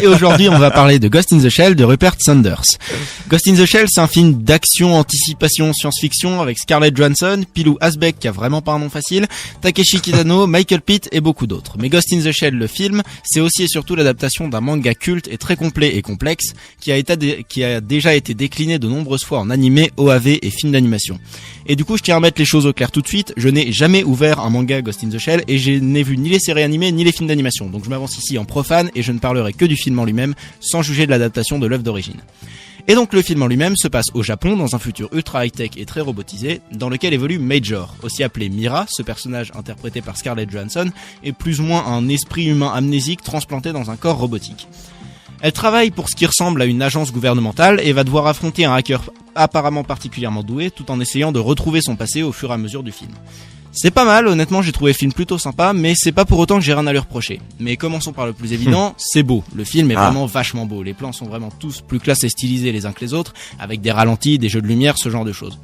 et aujourd'hui on va parler de Ghost in the Shell de Rupert Sanders. Ghost in the Shell, c'est un film d'action, anticipation, science-fiction avec Scarlett Johansson, Pilou Asbæk qui a vraiment pas un nom facile, Takeshi Kitano, Michael Pitt et beaucoup d'autres. Mais Ghost in the Shell, le film, c'est aussi et surtout l'adaptation d'un manga culte et très complet et complexe qui a déjà été décliné de nombreuses fois en animé, OAV et film d'animation. Et du coup, je tiens à mettre les choses au clair tout de suite, je n'ai jamais ouvert un manga Ghost in the Shell et je n'ai vu ni les séries animées ni les films d'animation. Donc je m'avance ici en profane et je ne parlerai que du film en lui-même sans juger de l'adaptation de l'œuvre d'origine. Et donc le film en lui-même se passe au Japon dans un futur ultra high-tech et très robotisé dans lequel évolue Major, aussi appelé Mira. Ce personnage interprété par Scarlett Johansson est plus ou moins un esprit humain amnésique transplanté dans un corps robotique. Elle travaille pour ce qui ressemble à une agence gouvernementale et va devoir affronter un hacker apparemment particulièrement doué tout en essayant de retrouver son passé au fur et à mesure du film. C'est pas mal, honnêtement j'ai trouvé le film plutôt sympa, mais c'est pas pour autant que j'ai rien à lui reprocher. Mais commençons par le plus évident, c'est beau. Le film est vraiment vachement beau, les plans sont vraiment tous plus classe et stylisés les uns que les autres, avec des ralentis, des jeux de lumière, ce genre de choses.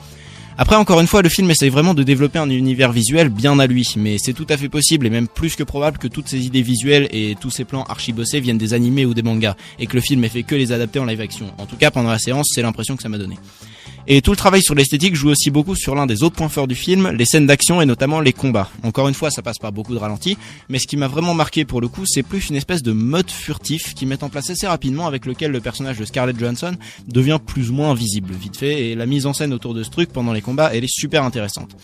Après, encore une fois, le film essaye vraiment de développer un univers visuel bien à lui, mais c'est tout à fait possible et même plus que probable que toutes ces idées visuelles et tous ces plans archi-bossés viennent des animés ou des mangas, et que le film ait fait que les adapter en live action. En tout cas, pendant la séance, c'est l'impression que ça m'a donné. Et tout le travail sur l'esthétique joue aussi beaucoup sur l'un des autres points forts du film, les scènes d'action et notamment les combats. Encore une fois, ça passe par beaucoup de ralentis, mais ce qui m'a vraiment marqué pour le coup, c'est plus une espèce de mode furtif qui met en place assez rapidement avec lequel le personnage de Scarlett Johansson devient plus ou moins visible, vite fait, et la mise en scène autour de ce truc pendant les combats, elle est super intéressante.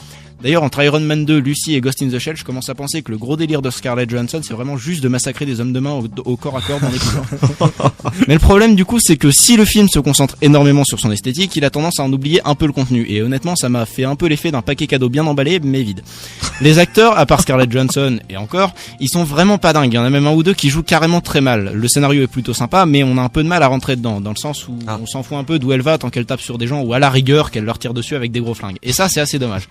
D'ailleurs, entre Iron Man 2, Lucy et Ghost in the Shell, je commence à penser que le gros délire de Scarlett Johansson, c'est vraiment juste de massacrer des hommes de main au corps à corps dans les couloirs. Mais le problème, du coup, c'est que si le film se concentre énormément sur son esthétique, il a tendance à en oublier un peu le contenu. Et honnêtement, ça m'a fait un peu l'effet d'un paquet cadeau bien emballé, mais vide. Les acteurs, à part Scarlett Johansson, et encore, ils sont vraiment pas dingues. Il y en a même un ou deux qui jouent carrément très mal. Le scénario est plutôt sympa, mais on a un peu de mal à rentrer dedans, dans le sens où on s'en fout un peu d'où elle va tant qu'elle tape sur des gens, ou à la rigueur qu'elle leur tire dessus avec des gros flingues. Et ça, c'est assez dommage.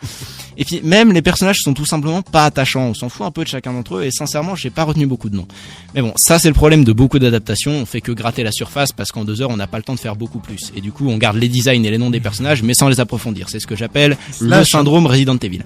Et puis, même les personnages sont tout simplement pas attachants. On s'en fout un peu de chacun d'entre eux, et sincèrement, j'ai pas retenu beaucoup de noms. Mais bon, ça, c'est le problème de beaucoup d'adaptations. On fait que gratter la surface parce qu'en 2 heures, on n'a pas le temps de faire beaucoup plus. Et du coup, on garde les designs et les noms des personnages, mais sans les approfondir. C'est ce que j'appelle le syndrome Resident Evil.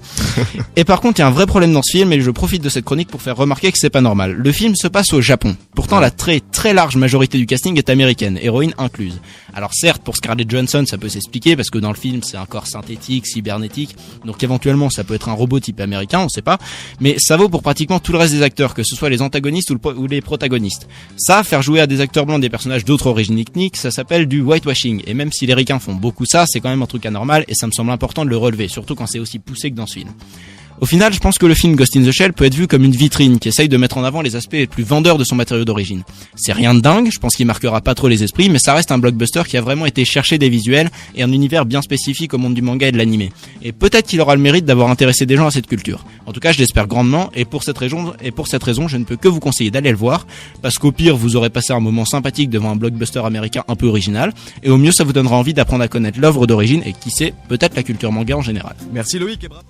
Et par contre, il y a un vrai problème dans ce film, et je profite de cette chronique pour faire remarquer que c'est pas normal. Le film se passe au Japon. Pourtant, la très très large majorité du casting est américaine, héroïne incluse. Alors certes, pour Scarlett Johansson, ça peut s'expliquer parce que dans le film, c'est un corps synthétique, cybernétique, donc éventuellement, ça peut être un robot type américain, on sait pas. Mais ça vaut pour pratiquement tout le reste des acteurs, que ce soit les antagonistes ou les protagonistes. Ça, faire jouer à des acteurs blancs des personnages d'autres origines ethniques, ça s'appelle du whitewashing. Et même si les ricains font beaucoup ça, c'est quand même un truc anormal, et ça me semble important de le relever, surtout quand c'est aussi poussé que dans ce film. Au final, je pense que le film Ghost in the Shell peut être vu comme une vitrine qui essaye de mettre en avant les aspects les plus vendeurs de son matériau d'origine. C'est rien de dingue, je pense qu'il marquera pas trop les esprits, mais ça reste un blockbuster qui a vraiment été chercher des visuels et un univers bien spécifique au monde du manga et de l'animé. Et peut-être qu'il aura le mérite d'avoir intéressé des gens à cette culture. En tout cas, je l'espère grandement, et pour cette raison, je ne peux que vous conseiller d'aller le voir, parce qu'au pire, vous aurez passé un moment sympathique devant un blockbuster américain un peu original, et au mieux, ça vous donnera envie d'apprendre à connaître l'œuvre d'origine et qui sait, peut-être la culture manga en général. Merci Loïc et bravo.